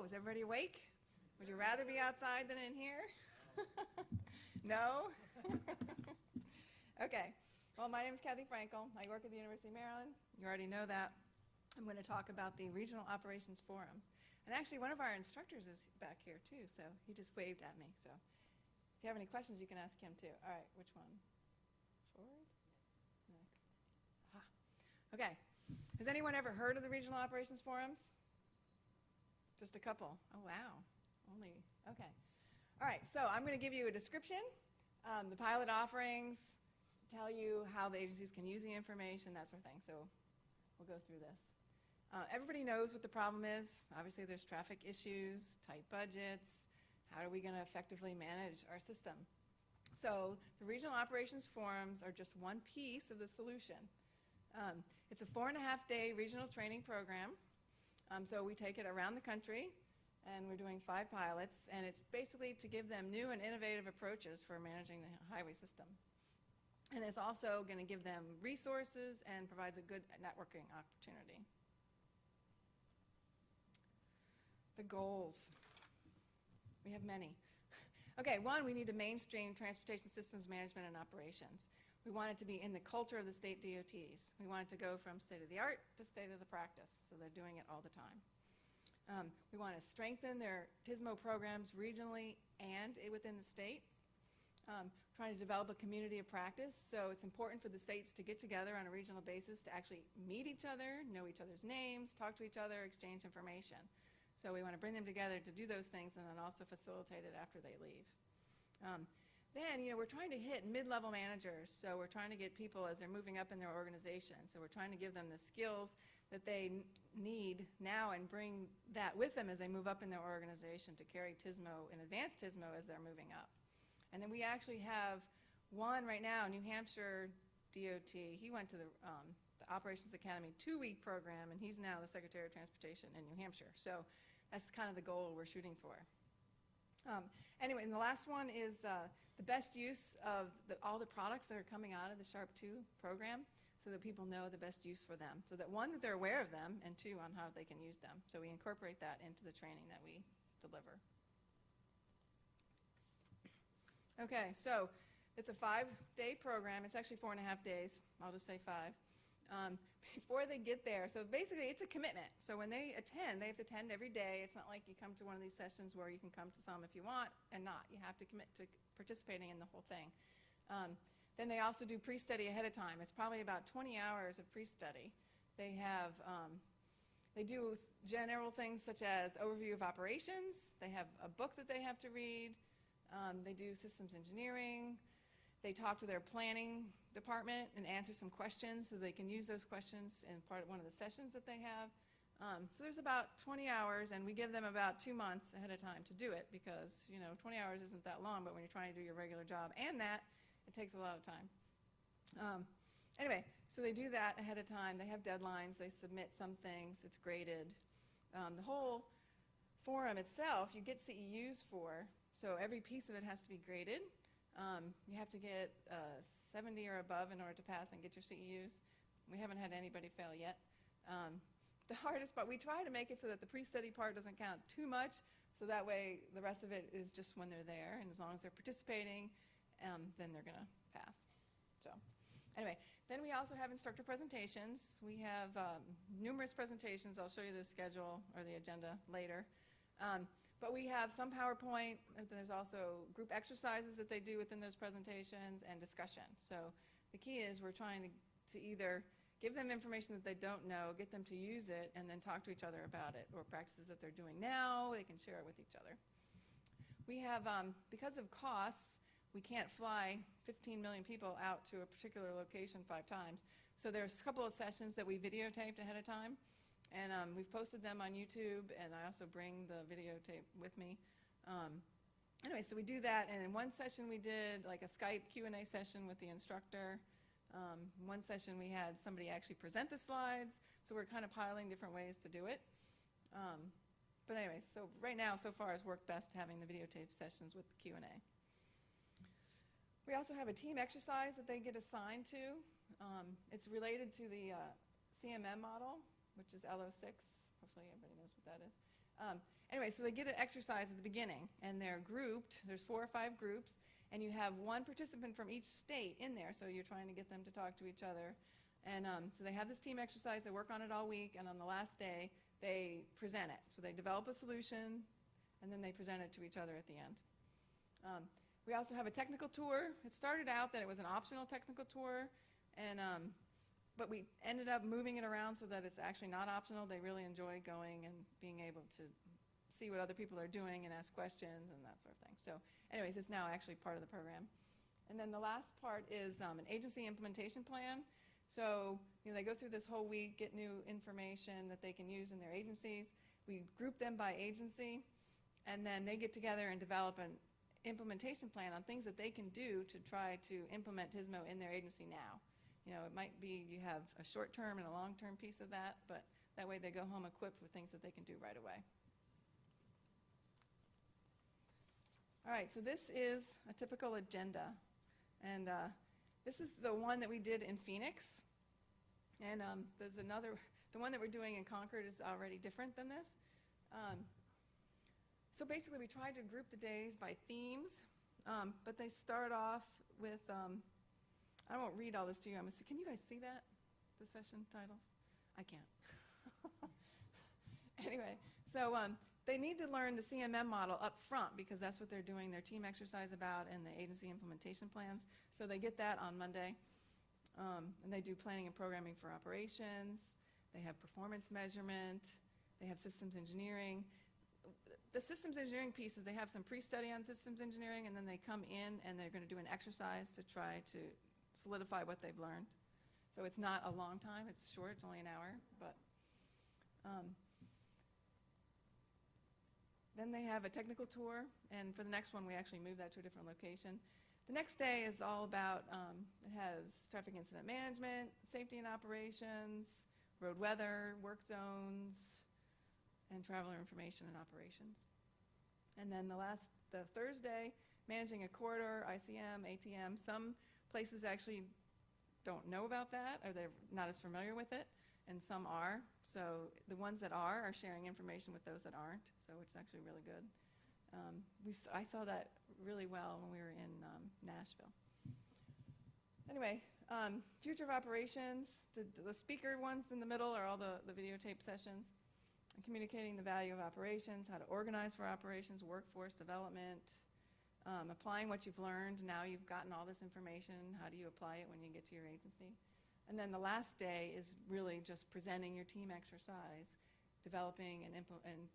Hello, is everybody awake? Would you rather be outside than in here? No? Okay. Well, my name is Kathleen Frankle. I work at the University of Maryland. You already know that. I'm going to talk about the Regional Operations Forums. And actually, one of our instructors is back here, too, so he just waved at me. So if you have any questions, you can ask him, too. All right, which one? Forward? Next. Ah. Okay. Has anyone ever heard of the Regional Operations Forums? Just a couple. Oh, wow. Only, okay. All right, so I'm going to give you a description, the pilot offerings, tell you how the agencies can use the information, that sort of thing. So we'll go through this. Everybody knows what the problem is. Obviously, there's traffic issues, tight budgets. How are we going to effectively manage our system? So the Regional Operations Forums are just one piece of the solution. It's a 4.5-day regional training program. So we take it around the country, and we're doing 5 pilots, and it's basically to give them new and innovative approaches for managing the highway system. And it's also going to give them resources and provides a good networking opportunity. The goals. We have many. Okay, one, we need to mainstream transportation systems management and operations. We want it to be in the culture of the state DOTs. We want it to go from state of the art to state of the practice, so they're doing it all the time. We want to strengthen their TSMO programs regionally and within the state. Trying to develop a community of practice, so it's important for the states to get together on a regional basis to actually meet each other, know each other's names, talk to each other, exchange information. So we want to bring them together to do those things and then also facilitate it after they leave. Then, we're trying to hit mid-level managers, so we're trying to get people as they're moving up in their organization. So we're trying to give them the skills that they need now and bring that with them as they move up in their organization to carry TSMO and advanced TSMO as they're moving up. And then we actually have one right now, New Hampshire DOT. He went to the Operations Academy 2-week program, and he's now the Secretary of Transportation in New Hampshire. So that's kind of the goal we're shooting for. Anyway, and the last one is the best use of all the products that are coming out of the SHARP 2 program so that people know the best use for them. So that one, that they're aware of them, and two, on how they can use them. So we incorporate that into the training that we deliver. Okay, so it's a 5-day program. It's actually 4.5 days. I'll just say 5. Before they get there, so basically it's a commitment. So when they attend, they have to attend every day. It's not like you come to one of these sessions where you can come to some if you want and not. You have to commit to participating in the whole thing. Then they also do pre-study ahead of time. It's probably about 20 hours of pre-study. They have, they do general things such as overview of operations. They have a book that they have to read. They do systems engineering. They talk to their planning department and answer some questions so they can use those questions in one of the sessions that they have. So there's about 20 hours, and we give them about 2 months ahead of time to do it because, 20 hours isn't that long, but when you're trying to do your regular job and that, it takes a lot of time. Anyway, so they do that ahead of time. They have deadlines. They submit some things. It's graded. The whole forum itself, you get CEUs for, so every piece of it has to be graded. You have to get 70 or above in order to pass and get your CEUs. We haven't had anybody fail yet. The hardest part, we try to make it so that the pre-study part doesn't count too much, so that way the rest of it is just when they're there, and as long as they're participating, then they're going to pass. So anyway, then we also have instructor presentations. We have numerous presentations. I'll show you the schedule or the agenda later. But we have some PowerPoint. There's also group exercises that they do within those presentations and discussion. So the key is we're trying to either give them information that they don't know, get them to use it, and then talk to each other about it, or practices that they're doing now, they can share it with each other. We have, because of costs, we can't fly 15 million people out to a particular location 5 times. So there's a couple of sessions that we videotaped ahead of time. And we've posted them on YouTube, and I also bring the videotape with me. Anyway, so we do that, and in one session we did like a Skype Q&A session with the instructor. One session we had somebody actually present the slides, so we're kind of piling different ways to do it. But anyway, so right now, so far, it's worked best having the videotape sessions with the Q&A. We also have a team exercise that they get assigned to. It's related to the CMM model, which is LO6. Hopefully everybody knows what that is. Anyway, so they get an exercise at the beginning, and they're grouped. There's 4 or 5 groups, and you have one participant from each state in there, so you're trying to get them to talk to each other. And so they have this team exercise. They work on it all week, and on the last day, they present it. So they develop a solution, and then they present it to each other at the end. We also have a technical tour. It started out that it was an optional technical tour, and but we ended up moving it around so that it's actually not optional. They really enjoy going and being able to see what other people are doing and ask questions and that sort of thing. So anyways, it's now actually part of the program. And then the last part is an agency implementation plan. So they go through this whole week, get new information that they can use in their agencies. We group them by agency, and then they get together and develop an implementation plan on things that they can do to try to implement TSMO in their agency now. It might be you have a short-term and a long-term piece of that, but that way they go home equipped with things that they can do right away. All right, so this is a typical agenda, and this is the one that we did in Phoenix, and there's another, the one that we're doing in Concord is already different than this. So basically we tried to group the days by themes, but they start off with, I won't read all this to you. Can you guys see that, the session titles? I can't. Anyway, so they need to learn the CMM model up front because that's what they're doing their team exercise about and the agency implementation plans. So they get that on Monday. And they do planning and programming for operations. They have performance measurement. They have systems engineering. The systems engineering pieces, they have some pre-study on systems engineering, and then they come in and they're going to do an exercise to try to solidify what they've learned. So it's not a long time. It's short. It's only an hour. But then they have a technical tour, and for the next one, we actually move that to a different location. The next day is all about, it has traffic incident management, safety and operations, road weather, work zones, and traveler information and operations. And then the Thursday, managing a corridor, ICM, ATM. Some places actually don't know about that, or they're not as familiar with it, and some are. So the ones that are sharing information with those that aren't, so it's actually really good. I saw that really well when we were in Nashville. Anyway, future of operations, the speaker ones in the middle are all the videotape sessions. And communicating the value of operations, how to organize for operations, workforce development, applying what you've learned. Now you've gotten all this information. How do you apply it when you get to your agency? And then the last day is really just presenting your team exercise, developing and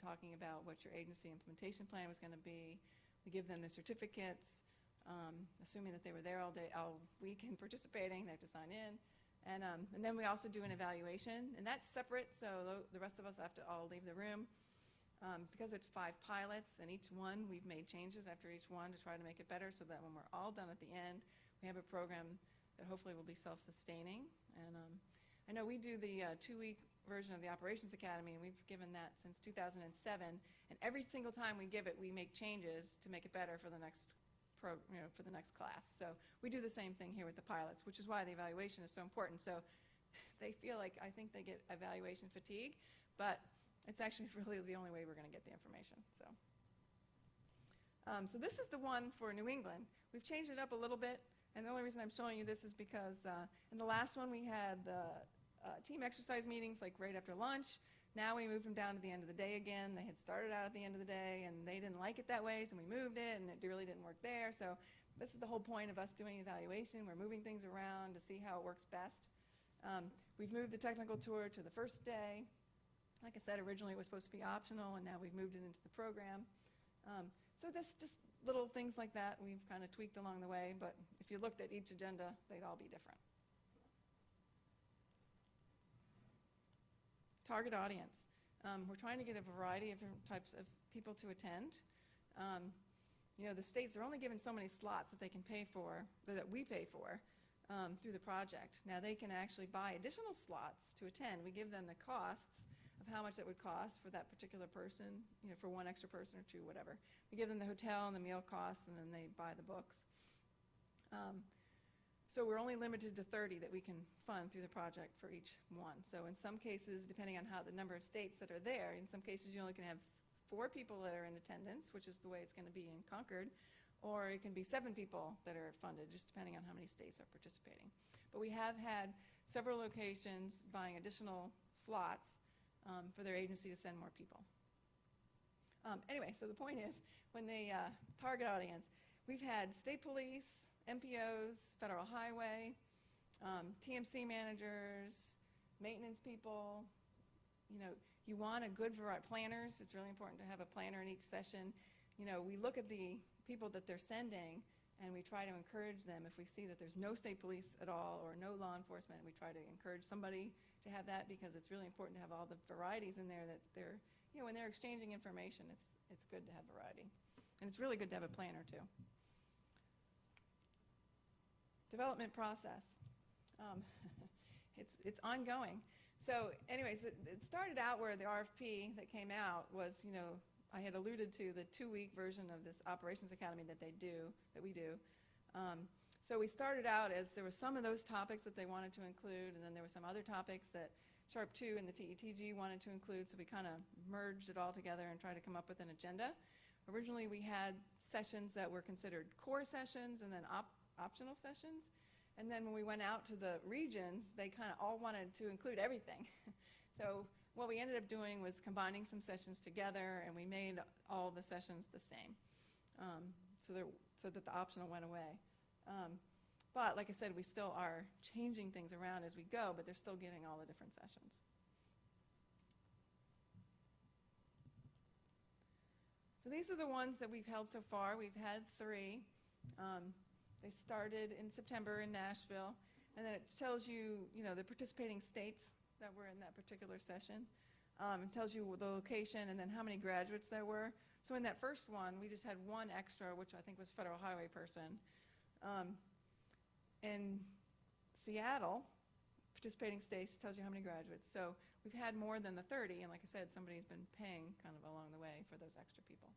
talking about what your agency implementation plan was going to be. We give them the certificates, assuming that they were there all week and participating. They have to sign in. And then we also do an evaluation, and that's separate, so the rest of us have to all leave the room. Because it's 5 pilots, and each one, we've made changes after each one to try to make it better so that when we're all done at the end, we have a program that hopefully will be self-sustaining. And I know we do the 2-week version of the Operations Academy, and we've given that since 2007, and every single time we give it, we make changes to make it better for the next for the next class. So we do the same thing here with the pilots, which is why the evaluation is so important. So they feel like, I think they get evaluation fatigue, but it's actually really the only way we're going to get the information. So this is the one for New England. We've changed it up a little bit, and the only reason I'm showing you this is because in the last one we had the team exercise meetings like right after lunch. Now we moved them down to the end of the day again. They had started out at the end of the day, and they didn't like it that way, so we moved it, and it really didn't work there. So this is the whole point of us doing evaluation. We're moving things around to see how it works best. We've moved the technical tour to the first day. Like I said, originally it was supposed to be optional, and now we've moved it into the program. So this just little things like that we've kind of tweaked along the way, but if you looked at each agenda, they'd all be different. Target audience. We're trying to get a variety of different types of people to attend. The states are only given so many slots that they can pay for, that we pay for, through the project. Now they can actually buy additional slots to attend. We give them the costs of how much that would cost for that particular person, for one extra person or two, whatever. We give them the hotel and the meal costs, and then they buy the books. So we're only limited to 30 that we can fund through the project for each one. So in some cases, depending on how the number of states that are there, in some cases you only can have 4 people that are in attendance, which is the way it's going to be in Concord, or it can be 7 people that are funded, just depending on how many states are participating. But we have had several locations buying additional slots for their agency to send more people. Anyway, so the point is, when they target audience, we've had state police, MPOs, federal highway, TMC managers, maintenance people. You know, you want a good variety. Planners, it's really important to have a planner in each session. You know, we look at the people that they're sending, and we try to encourage them. If we see that there's no state police at all or no law enforcement, we try to encourage somebody to have that, because it's really important to have all the varieties in there that they're, you know, when they're exchanging information, it's good to have variety. And it's really good to have a planner too. Development process. It's ongoing. So anyways, it started out where the RFP that came out was, you know, I had alluded to the 2-week version of this Operations Academy that we do. So we started out as there were some of those topics that they wanted to include, and then there were some other topics that Sharp 2 and the TETG wanted to include, so we kind of merged it all together and tried to come up with an agenda. Originally we had sessions that were considered core sessions and then optional sessions. And then when we went out to the regions, they kind of all wanted to include everything. So what we ended up doing was combining some sessions together, and we made all the sessions the same, so that the optional went away. But like I said, we still are changing things around as we go, but they're still getting all the different sessions. So these are the ones that we've held so far. We've had 3. They started in September in Nashville, and then it tells you, you know, the participating states that were in that particular session. It tells you the location and then how many graduates there were. So in that first one, we just had 1 extra, which I think was federal highway person. In Seattle, participating states tells you how many graduates. So we've had more than the 30, and like I said, somebody's been paying kind of along the way for those extra people.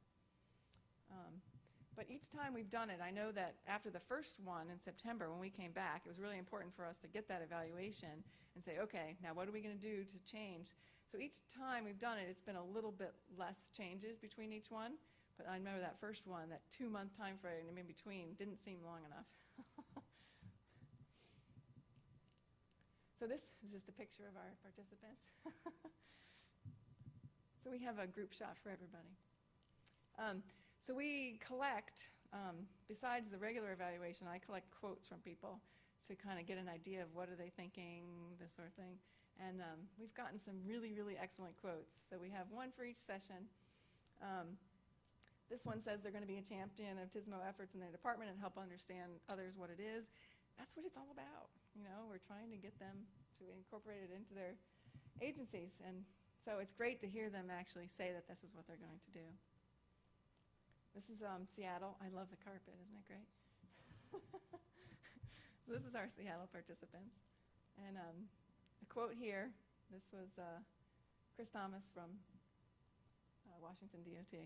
But each time we've done it, I know that after the first one in September, when we came back, it was really important for us to get that evaluation and say, okay, now what are we going to do to change? So each time we've done it, it's been a little bit less changes between each one. But I remember that first one, that 2-month time frame in between didn't seem long enough. So this is just a picture of our participants. So we have a group shot for everybody. So we collect, besides the regular evaluation, I collect quotes from people to kind of get an idea of what are they thinking, this sort of thing. And we've gotten some really, really excellent quotes. So we have 1 for each session. This one says they're going to be a champion of TISMO efforts in their department and help understand others what it is. That's what it's all about. You know, we're trying to get them to incorporate it into their agencies. And so it's great to hear them actually say that this is what they're going to do. This is Seattle. I love the carpet. Isn't it great? So this is our Seattle participants. And a quote here. This was Chris Thomas from Washington DOT.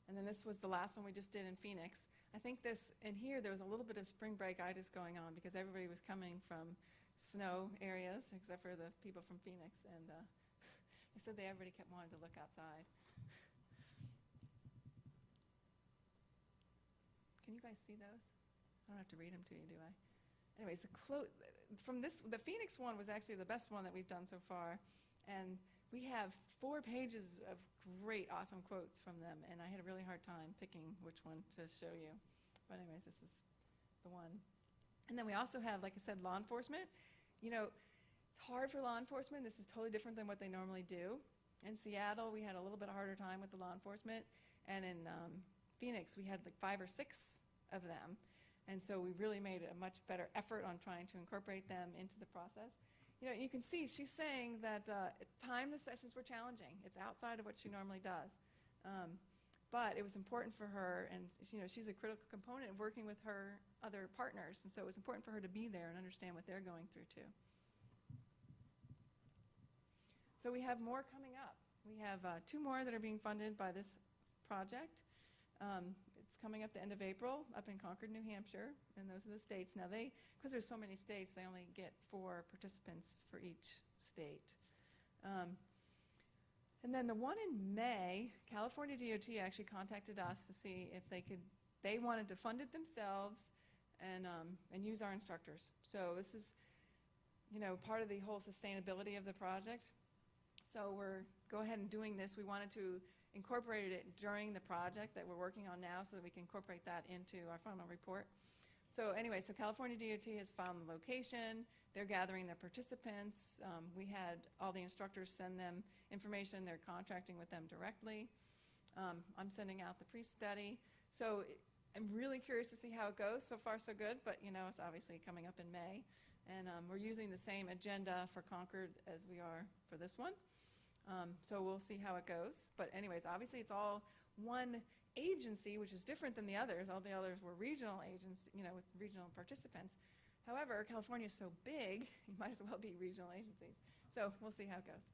And then this was the last one we just did in Phoenix. I think this, in here, there was a little bit of spring break-itis going on because everybody was coming from snow areas, except for the people from Phoenix. And they said everybody kept wanting to look outside. Can you guys see those? I don't have to read them to you, do I? Anyways, the Phoenix one was actually the best one that we've done so far. And we have 4 pages of great, awesome quotes from them. And I had a really hard time picking which one to show you. But anyways, this is the one. And then we also have, like I said, law enforcement. You know, it's hard for law enforcement. This is totally different than what they normally do. In Seattle, we had a little bit harder time with the law enforcement. And in Phoenix, we had like 5 or 6 of them. And so we really made a much better effort on trying to incorporate them into the process. You know, you can see she's saying that at time the sessions were challenging. It's outside of what she normally does. But it was important for her, and you know, she's a critical component of working with her other partners. And so it was important for her to be there and understand what they're going through too. So we have more coming up. We have 2 more that are being funded by this project. It's coming up the end of April up in Concord, New Hampshire, and those are the states. Now because there's so many states, they only get 4 participants for each state. And then the one in May, California DOT actually contacted us to see if they wanted to fund it themselves and use our instructors. So this is, part of the whole sustainability of the project. So we're go ahead and doing this. We wanted to incorporate it during the project that we're working on now so that we can incorporate that into our final report. So anyway, so California DOT has found the location. They're gathering their participants. We had all the instructors send them information. They're contracting with them directly. I'm sending out the pre-study. So I'm really curious to see how it goes. So far, so good, but it's obviously coming up in May. And we're using the same agenda for Concord as we are for this one. So we'll see how it goes. But anyways, obviously it's all one agency, which is different than the others. All the others were regional agencies, with regional participants. However, California is so big, you might as well be regional agencies. So we'll see how it goes.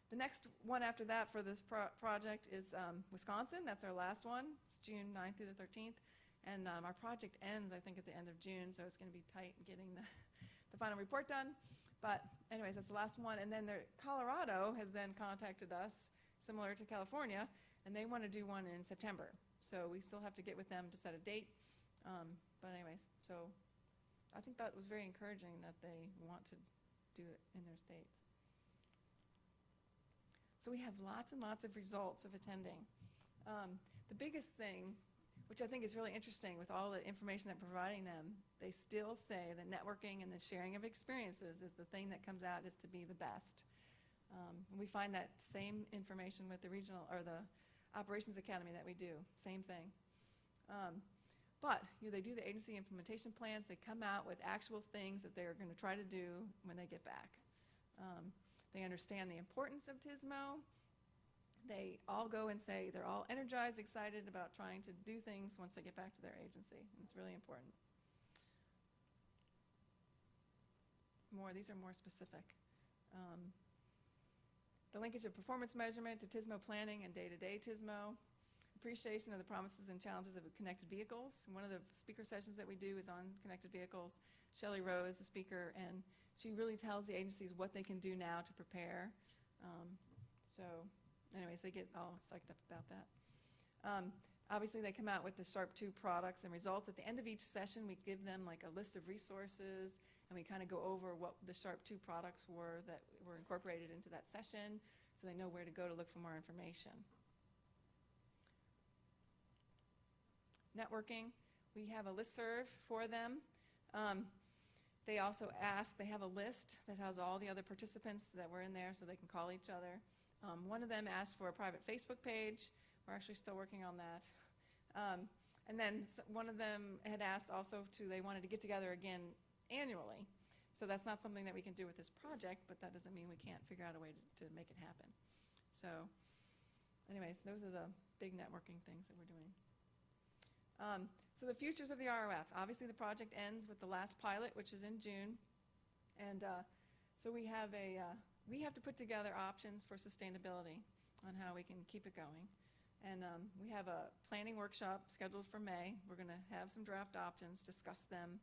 The next one after that for this project is Wisconsin. That's our last one. It's June 9th through the 13th. And our project ends, I think, at the end of June, so it's going to be tight getting the final report done. But anyways, that's the last one. And then Colorado has then contacted us, similar to California, and they want to do one in September. So we still have to get with them to set a date. But anyways, so I think that was very encouraging that they want to do it in their states. So we have lots and lots of results of attending. The biggest thing, which I think is really interesting with all the information that we're providing them, they still say that networking and the sharing of experiences is the thing that comes out is to be the best. And we find that same information with the regional or the operations academy that we do, same thing. But they do the agency implementation plans. They come out with actual things that they're going to try to do when they get back. They understand the importance of TSMO. They all go and say they're all energized, excited about trying to do things once they get back to their agency. And it's really important. These are more specific. The linkage of performance measurement to TSMO planning and day-to-day TSMO. Appreciation of the promises and challenges of connected vehicles. One of the speaker sessions that we do is on connected vehicles. Shelley Rowe is the speaker, and she really tells the agencies what they can do now to prepare. So anyways, they get all psyched up about that. Obviously, they come out with the Sharp 2 products and results. At the end of each session, we give them like a list of resources, and we kind of go over what the Sharp 2 products were that were incorporated into that session, so they know where to go to look for more information. Networking, we have a listserv for them. They also ask, they have a list that has all the other participants that were in there so they can call each other. One of them asked for a private Facebook page. We're actually still working on that. And then one of them had asked also they wanted to get together again annually. So that's not something that we can do with this project, but that doesn't mean we can't figure out a way to make it happen. So anyways, those are the big networking things that we're doing. So the futures of the ROF. Obviously the project ends with the last pilot, which is in June. And so we have to put together options for sustainability on how we can keep it going. And we have a planning workshop scheduled for May. We're going to have some draft options, discuss them.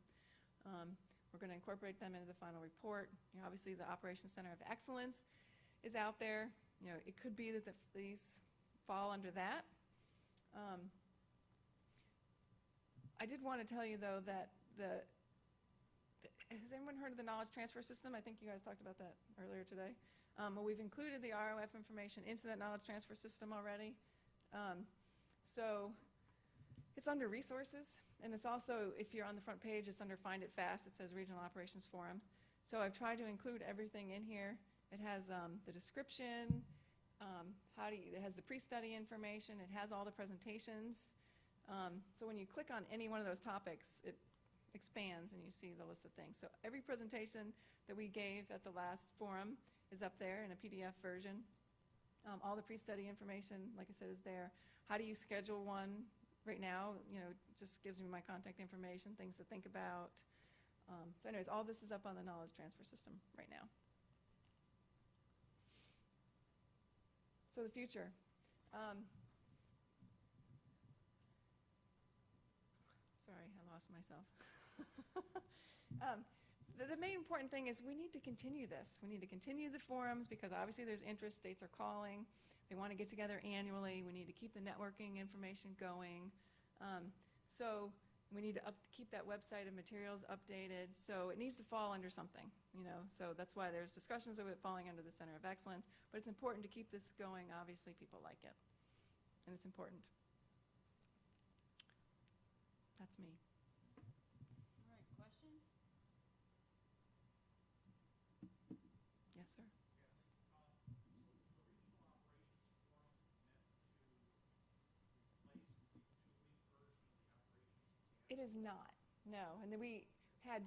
We're going to incorporate them into the final report. Obviously the Operations Center of Excellence is out there. It could be that these fall under that. I did want to tell you, though, that has anyone heard of the knowledge transfer system? I think you guys talked about that earlier today. Well, we've included the ROF information into that knowledge transfer system already. So it's under resources, and it's also, if you're on the front page, it's under Find It Fast. It says Regional Operations Forums. So I've tried to include everything in here. It has the description, it has the pre-study information, it has all the presentations. So when you click on any one of those topics, it expands and you see the list of things. So every presentation that we gave at the last forum is up there in a PDF version. All the pre-study information, like I said, is there. How do you schedule one? Right now, just gives me my contact information, things to think about. So anyways, all this is up on the knowledge transfer system right now. So the future. Sorry, I lost myself. The main important thing is we need to continue this. We need to continue the forums because obviously there's interest. States are calling. They want to get together annually. We need to keep the networking information going. So we need to keep that website of materials updated. So it needs to fall under something, you know. So that's why there's discussions of it falling under the Center of Excellence. But it's important to keep this going. Obviously, people like it, and it's important. That's me. All right, questions? Yes, sir. It is not, no. And then we had,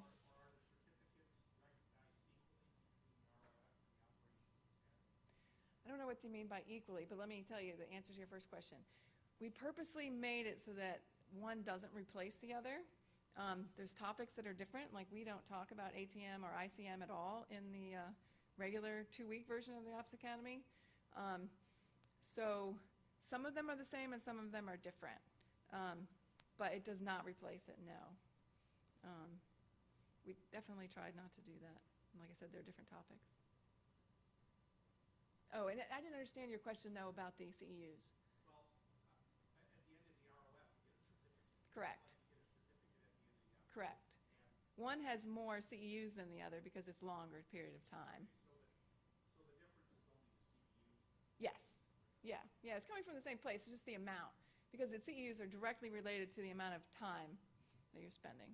I don't know what you mean by equally, but let me tell you the answer to your first question. We purposely made it so that one doesn't replace the other. There's topics that are different, like we don't talk about ATM or ICM at all in the regular 2-week version of the Ops Academy. So some of them are the same and some of them are different. But it does not replace it, no. We definitely tried not to do that. And like I said, they're different topics. Oh, and I didn't understand your question, though, about the CEUs. Well, at the end of the ROF, you get a certificate. Correct. You get a certificate at the end of the ROF. Correct. One has more CEUs than the other because it's longer period of time. So the difference is only the CEUs? Yes. Yeah, it's coming from the same place, it's just the amount. Because the CEUs are directly related to the amount of time that you're spending.